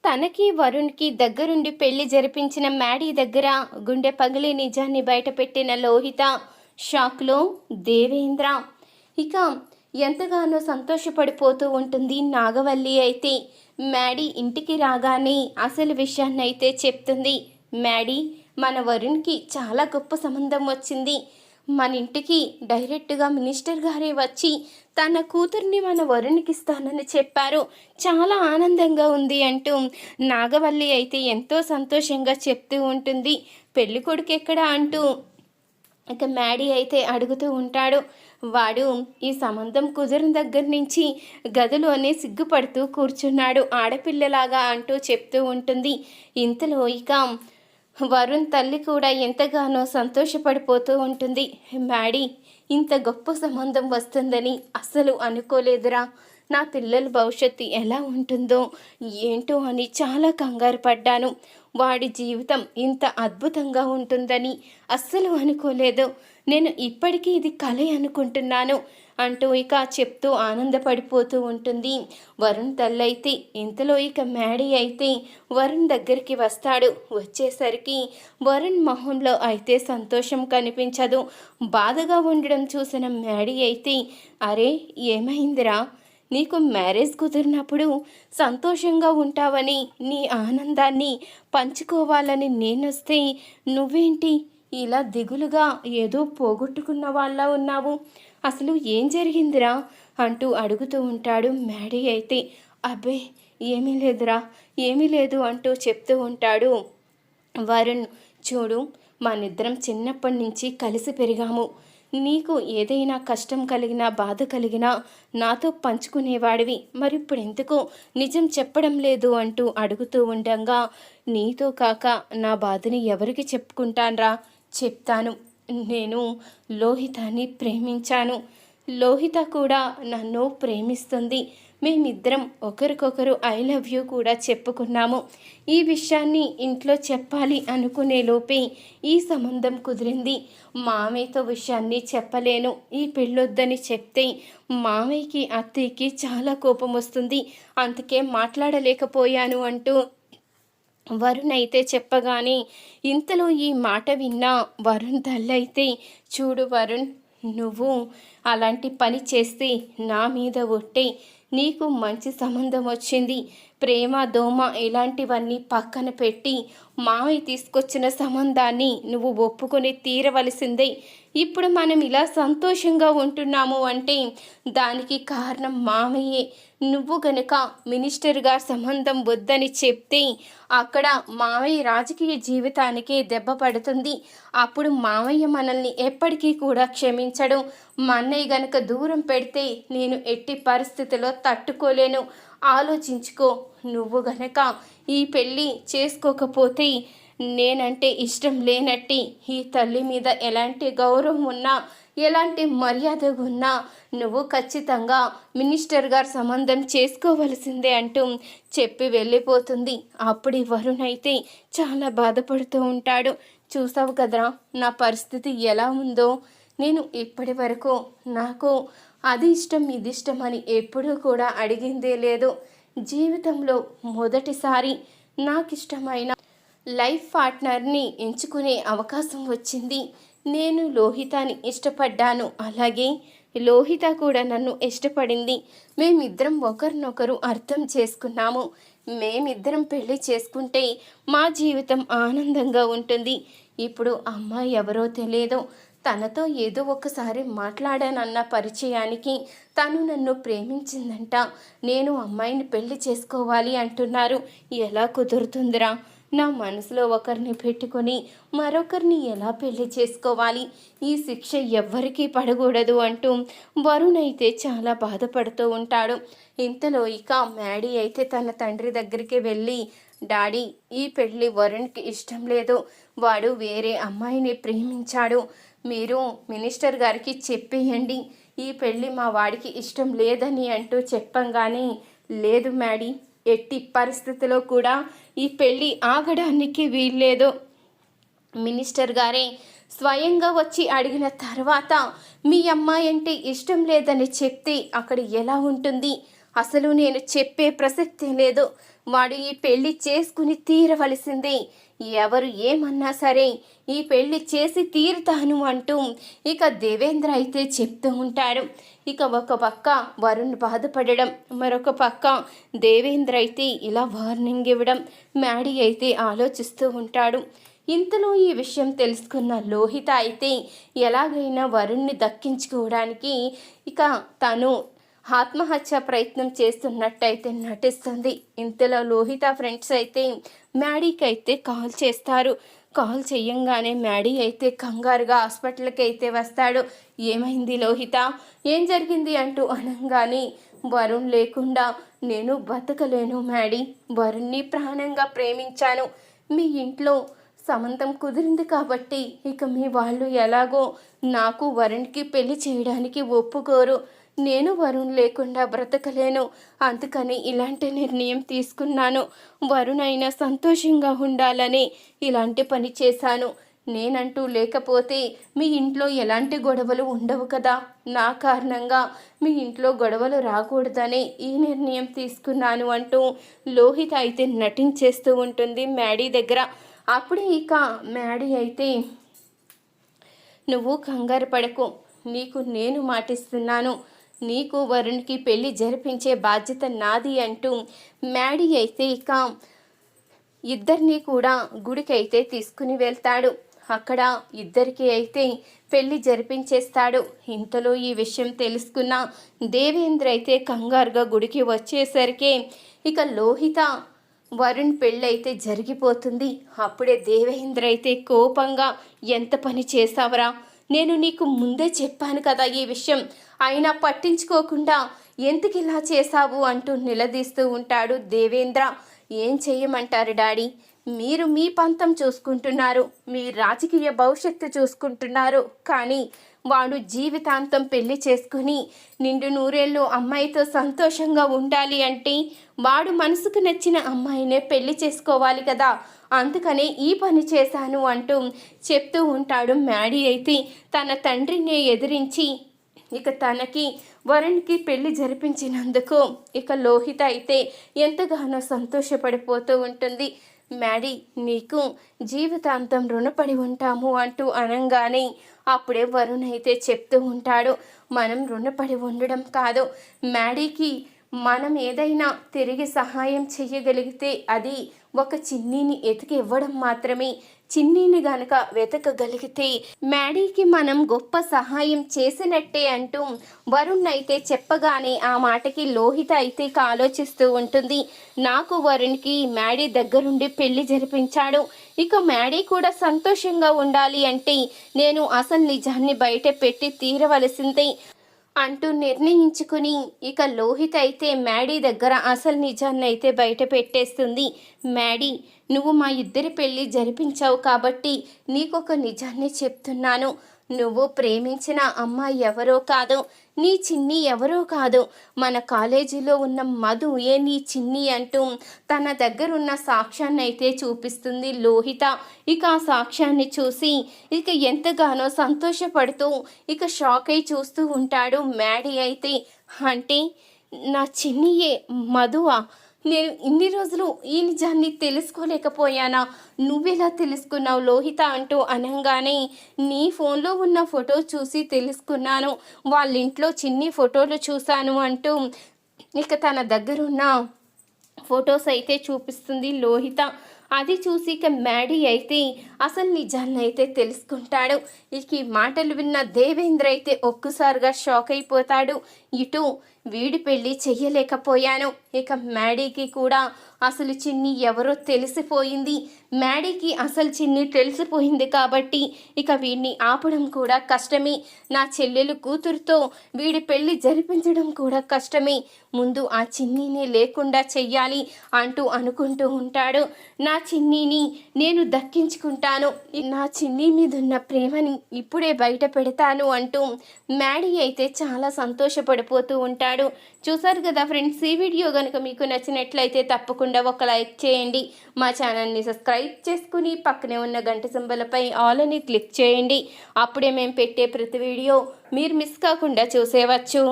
తనకి వరుణ్‌కి దగ్గరుండి పెళ్లి జరిపించిన మ్యాడీ దగ్గర గుండె పగిలి నిజాన్ని బయటపెట్టిన లోహిత షాక్‌లో దేవేంద్ర. ఇక ఎంతగానో సంతోషపడిపోతూ ఉంటుంది నాగవల్లి అయితే. మ్యాడీ ఇంటికి రాగానే అసలు విషయాన్నైతే చెప్తుంది. మ్యాడీ, మన వరుణ్‌కి చాలా గొప్ప సంబంధం వచ్చింది. మన ఇంటికి డైరెక్ట్‌గా మినిస్టర్ గారే వచ్చి తన కూతుర్ని మన వరుణ్‌కి ఇస్తానని చెప్పారు. చాలా ఆనందంగా ఉంది అంటూ నాగవల్లి అయితే ఎంతో సంతోషంగా చెప్తూ ఉంటుంది. పెళ్లి కొడుకు ఎక్కడా అంటూ ఇక మ్యాడీ అయితే అడుగుతూ ఉంటాడు. వాడు ఈ సంబంధం కుదిరిన దగ్గర నుంచి గదిలోనే సిగ్గుపడుతూ కూర్చున్నాడు ఆడపిల్లలాగా అంటూ చెప్తూ ఉంటుంది. ఇంతలో ఇక వరుణ్ తల్లి కూడా ఎంతగానో సంతోషపడిపోతూ ఉంటుంది. మ్యాడీ, ఇంత గొప్ప సంబంధం వస్తుందని అస్సలు అనుకోలేదురా. నా పిల్లల భవిష్యత్తు ఎలా ఉంటుందో ఏంటో అని చాలా కంగారు పడ్డాను. వాడి జీవితం ఇంత అద్భుతంగా ఉంటుందని అస్సలు అనుకోలేదు. నేను ఇప్పటికీ ఇది కలే అనుకుంటున్నాను అంటూ ఇక చెప్తూ ఆనందపడిపోతూ ఉంటుంది వరుణ్ తల్లైతే. ఇంతలో ఇక మ్యాడీ అయితే వరుణ్ దగ్గరికి వస్తాడు. వచ్చేసరికి వరుణ్ మొహంలో అయితే సంతోషం కనిపించదు. బాధగా ఉండడం చూసిన మ్యాడీ అయితే, అరే ఏమైందిరా, నీకు మ్యారేజ్ కుదిరినప్పుడు సంతోషంగా ఉంటావని, నీ ఆనందాన్ని పంచుకోవాలని నేనొస్తే నువ్వేంటి ఇలా దిగులుగా ఏదో పోగొట్టుకున్న వాళ్ళ ఉన్నావు? అసలు ఏం జరిగిందిరా అంటూ అడుగుతూ ఉంటాడు మ్యాడీ అయితే. అబ్బే ఏమీ లేదురా, ఏమీ లేదు అంటూ చెప్తూ ఉంటాడు వరుణ్. చూడు, మనిద్దరం చిన్నప్పటి నుంచి కలిసి పెరిగాము. నీకు ఏదైనా కష్టం కలిగినా బాధ కలిగినా నాతో పంచుకునేవాడివి. మరిప్పుడు ఎందుకు నిజం చెప్పడం లేదు అంటూ అడుగుతూ ఉండగా, నీతో కాక నా బాధని ఎవరికి చెప్పుకుంటాన్రా? చెప్తాను. నేను లోహితాన్ని ప్రేమించాను. లోహిత కూడా నన్ను ప్రేమిస్తుంది. మేమిద్దరం ఒకరికొకరు ఐ లవ్ యూ కూడా చెప్పుకున్నాము. ఈ విషయాన్ని ఇంట్లో చెప్పాలి అనుకునే లోపే ఈ సంబంధం కుదిరింది. మామయ్యతో విషయాన్ని చెప్పలేను. ఈ పెళ్ళొద్దని చెప్తే మామయ్యకి అత్తయ్యకి చాలా కోపం వస్తుంది. అందుకే మాట్లాడలేకపోయాను అంటూ వరుణ్ అయితే చెప్పగానే, ఇంతలో ఈ మాట విన్న వరుణ్ తల్లైతే, చూడు వరుణ్, నువ్వు అలాంటి పని చేస్తే నా మీద ఒట్టే. నీకు మంచి సంబంధం వచ్చింది. ప్రేమ దోమ ఇలాంటివన్నీ పక్కన పెట్టి మామయ్య తీసుకొచ్చిన సంబంధాన్ని నువ్వు ఒప్పుకొని తీరవలసిందే. ఇప్పుడు మనం ఇలా సంతోషంగా ఉంటున్నాము అంటే దానికి కారణం మామయ్యే. నువ్వు గనక మినిస్టర్ గారి సంబంధం వద్దని చెప్తే అక్కడ మామయ్య రాజకీయ జీవితానికి దెబ్బ పడుతుంది. అప్పుడు మామయ్య మనల్ని ఎప్పటికీ కూడా క్షమించడు. మా అన్నయ్య గనక దూరం పెడితే నేను ఎట్టి పరిస్థితిలో తట్టుకోలేను. ఆలోచించుకో. నువ్వు గనక ఈ పెళ్ళి చేసుకోకపోతే నేనంటే ఇష్టం లేనట్టి. ఈ తల్లి మీద ఎలాంటి గౌరవం ఉన్నా, ఎలాంటి మర్యాద ఉన్నా నువ్వు ఖచ్చితంగా మినిస్టర్ గారు సంబంధం చేసుకోవలసిందే అంటూ చెప్పి వెళ్ళిపోతుంది. అప్పుడు వరుణ్ అయితే చాలా బాధపడుతూ ఉంటాడు. చూసావు కదరా నా పరిస్థితి ఎలా ఉందో. నేను ఇప్పటి వరకు నాకు అది ఇష్టం ఇది ఇష్టం అని ఎప్పుడూ కూడా అడిగిందే లేదు. జీవితంలో మొదటిసారి నాకు ఇష్టమైన లైఫ్ పార్ట్నర్ని ఎంచుకునే అవకాశం వచ్చింది. నేను లోహితాని ఇష్టపడ్డాను. అలాగే లోహిత కూడా నన్ను ఇష్టపడింది. మేమిద్దరం ఒకరినొకరు అర్థం చేసుకున్నాము. మేమిద్దరం పెళ్లి చేసుకుంటే మా జీవితం ఆనందంగా ఉంటుంది. ఇప్పుడు అమ్మాయి ఎవరో తెలియదు. తనతో ఏదో ఒకసారి మాట్లాడానన్న పరిచయానికి తను నన్ను ప్రేమించిందంట. నేను అమ్మాయిని పెళ్లి చేసుకోవాలి అంటున్నారు. ఎలా కుదురుతుందిరా? నా మనసులో ఒకరిని పెట్టుకొని మరొకరిని ఎలా పెళ్లి చేసుకోవాలి? ఈ శిక్ష ఎవ్వరికీ పడకూడదు అంటూ వరుణ్ అయితే చాలా బాధపడుతూ ఉంటాడు. ఇంతలో ఇక మ్యాడీ అయితే తన తండ్రి దగ్గరికి వెళ్ళి, డాడీ, ఈ పెళ్ళి వరుణ్కి ఇష్టం లేదు. వాడు వేరే అమ్మాయిని ప్రేమించాడు. మీరు మినిస్టర్ గారికి చెప్పేయండి. ఈ పెళ్ళి మా వాడికి ఇష్టం లేదని అంటూ చెప్పంగానే, లేదు మ్యాడీ, ఎట్టి పరిస్థితిలో కూడా ఈ పెళ్ళి ఆగడానికి వీల్లేదు. మినిస్టర్ గారే స్వయంగా వచ్చి అడిగిన తర్వాత మీ అమ్మాయి అంటే ఇష్టం లేదని చెప్తే అక్కడ ఎలా ఉంటుంది? అసలు నేను చెప్పే ప్రసక్తే లేదు. వాడు ఈ పెళ్లి చేసుకుని తీరవలసిందే. ఎవరు ఏమన్నా సరే ఈ పెళ్లి చేసి తీరుతాను అంటూ ఇక దేవేంద్ర అయితే చెప్తూ ఉంటాడు. ఇక ఒక పక్క వరుణ్ బాధపడడం, మరొక పక్క దేవేంద్ర అయితే ఇలా వార్నింగ్ ఇవ్వడం మ్యాడీ అయితే ఆలోచిస్తూ ఉంటాడు. ఇంతలో ఈ విషయం తెలుసుకున్న లోహిత అయితే ఎలాగైనా వరుణ్ణి దక్కించుకోవడానికి ఇక తను ఆత్మహత్య ప్రయత్నం చేస్తున్నట్టయితే నటిస్తుంది. ఇంతలో లోహిత ఫ్రెండ్స్ అయితే మ్యాడీకి అయితే కాల్ చేస్తారు. కాల్ చేయంగానే మ్యాడీ అయితే కంగారుగా హాస్పిటల్కి అయితే వస్తాడు. ఏమైంది లోహిత, ఏం జరిగింది అంటూ అనగానే, వరుణ్ లేకుండా నేను బతకలేను మ్యాడీ. వరుణ్ణి ప్రాణంగా ప్రేమించాను. మీ ఇంట్లో సంబంధం కుదిరింది కాబట్టి ఇక మీ వాళ్ళు ఎలాగో నాకు వరుణ్కి పెళ్లి చేయడానికి ఒప్పుకోరు. నేను వరుణ్ లేకుండా బ్రతకలేను. అందుకని ఇలాంటి నిర్ణయం తీసుకున్నాను. వరుణ్ అయినా సంతోషంగా ఉండాలని ఇలాంటి పని చేశాను. నేనంటూ లేకపోతే మీ ఇంట్లో ఎలాంటి గొడవలు ఉండవు కదా. నా కారణంగా మీ ఇంట్లో గొడవలు రాకూడదని ఈ నిర్ణయం తీసుకున్నాను అంటూ లోహిత అయితే నటించేస్తూ ఉంటుంది మ్యాడీ దగ్గర. అప్పుడే ఇక మ్యాడీ అయితే, నువ్వు కంగారు పడకు, నీకు నేను మాటిస్తున్నాను, నీకు వరుణ్కి పెళ్లి జరిపించే బాధ్యత నాది అంటూ మ్యాడీ అయితే ఇక ఇద్దరినీ కూడా గుడికి అయితే తీసుకుని వెళ్తాడు. అక్కడ ఇద్దరికి అయితే పెళ్లి జరిపించేస్తాడు. ఇంతలో ఈ విషయం తెలుసుకున్న దేవేంద్ర అయితే కంగారుగా గుడికి వచ్చేసరికి ఇక లోహిత వరుణ్ పెళ్ళైతే జరిగిపోతుంది. అప్పుడే దేవేంద్ర అయితే కోపంగా, ఎంత పని చేసావరా, నేను నీకు ముందే చెప్పాను కదా ఈ విషయం, అయినా పట్టించుకోకుండా ఎందుకు ఇలా చేశావు అంటూ నిలదీస్తూ ఉంటాడు దేవేంద్ర. ఏం చేయమంటారు డాడీ, మీరు మీ పంతం చూసుకుంటున్నారు, మీ రాజకీయ భవిష్యత్తు చూసుకుంటున్నారు, కానీ వాడు జీవితాంతం పెళ్లి చేసుకుని నిండు నూరేళ్ళు అమ్మాయితో సంతోషంగా ఉండాలి అంటే వాడు మనసుకు నచ్చిన అమ్మాయినే పెళ్లి చేసుకోవాలి కదా. అందుకనే ఈ పని చేశాను అంటూ చెప్తూ ఉంటాడు మ్యాడీ అయితే తన తండ్రిని ఎదిరించి ఇక తనకి వరుణ్కి పెళ్లి జరిపించినందుకు ఇక లోహిత అయితే ఎంతగానో సంతోషపడిపోతూ ఉంటుంది. మ్యాడీ, నీకు జీవితాంతం రుణపడి ఉంటాము అంటూ అనగానే అప్పుడే వరుణ్ అయితే చెప్తూ ఉంటాడు, మనం రుణపడి ఉండడం కాదు, మ్యాడీకి మనం ఏదైనా తిరిగి సహాయం చెయ్యగలిగితే అది ఒక చిన్నీని ఎతికి ఇవ్వడం మాత్రమే. చిన్నీని గనక వెతకగలిగితే మ్యాడీకి మనం గొప్ప సహాయం చేసినట్టే అంటూ వరుణ్ అయితే చెప్పగానే ఆ మాటకి లోహిత అయితే ఆలోచిస్తూ ఉంటుంది. నాకు వరుణ్కి మ్యాడీ దగ్గరుండి పెళ్లి జరిపించాడు, ఇక మ్యాడీ కూడా సంతోషంగా ఉండాలి అంటే నేను అసలు నిజాన్ని బయట పెట్టి తీరవలసిందే అంటూ నిర్ణయించుకుని ఇక లోహిత అయితే మ్యాడీ దగ్గర అసలు నిజాన్ని అయితే బయట పెట్టేస్తుంది. మ్యాడీ, నువ్వు మా ఇద్దరి పెళ్ళి జరిపించావు కాబట్టి నీకొక నిజాన్ని చెప్తున్నాను. నువ్వు ప్రేమించిన అమ్మాయి ఎవరో కాదు, నీ చిన్ని ఎవరో కాదు, మన కాలేజీలో ఉన్న మధు నీ చిన్ని అంటూ తన దగ్గరున్న సాక్ష్యాన్ని అయితే చూపిస్తుంది లోహిత. ఇక ఆ సాక్ష్యాన్ని చూసి ఇక ఎంతగానో సంతోషపడుతూ ఇక షాక్ అయి చూస్తూ ఉంటాడు మ్యాడీ అయితే. అంటే నా చిన్నియే మధువా? నేను ఇన్ని రోజులు ఈ నిజాన్ని తెలుసుకోలేకపోయానా? నువ్వెలా తెలుసుకున్నావు లోహిత అంటూ అనగానే, నీ ఫోన్లో ఉన్న ఫోటో చూసి తెలుసుకున్నాను, వాళ్ళ ఇంట్లో చిన్ని ఫోటోలు చూశాను అంటూ ఇక తన దగ్గరున్న ఫొటోస్ అయితే చూపిస్తుంది లోహిత. అది చూసి ఇక మ్యాడీ అయితే అసలు నిజాన్ని అయితే తెలుసుకుంటాడు. ఇక ఈ మాటలు విన్న దేవేంద్ర అయితే ఒక్కసారిగా షాక్ అయిపోతాడు. ఇటు వీడి పెళ్ళి చెయ్యలేకపోయాను, ఇక మ్యాడీకి కూడా అసలు చిన్ని ఎవరో తెలిసిపోయింది. మ్యాడీకి అసలు చిన్ని తెలిసిపోయింది కాబట్టి ఇక వీడిని ఆపడం కూడా కష్టమే. నా చెల్లెలు కూతురుతో వీడి పెళ్ళి జరిపించడం కూడా కష్టమే. ముందు ఆ చిన్నీని లేకుండా చెయ్యాలి అంటూ అనుకుంటూ ఉంటాడు. నా చిన్నీని నేను దక్కించుకుంటాను, నా చిన్ని మీద ఉన్న ప్రేమని ఇప్పుడే బయట పెడతాను అంటూ మ్యాడీ అయితే చాలా సంతోషపడిపోతూ ఉంటాడు. చూసారు కదా ఫ్రెండ్స్, ఈ వీడియో కనుక మీకు నచ్చినట్లయితే తప్పకుండా ఒక లైక్ చేయండి. మా ఛానల్ని సబ్స్క్రైబ్ చేసుకుని పక్కనే ఉన్న గంట సింబల్పై ఆల్ అని క్లిక్ చేయండి. అప్పుడే మేము పెట్టే ప్రతి వీడియో మీరు మిస్ కాకుండా చూసేవచ్చు.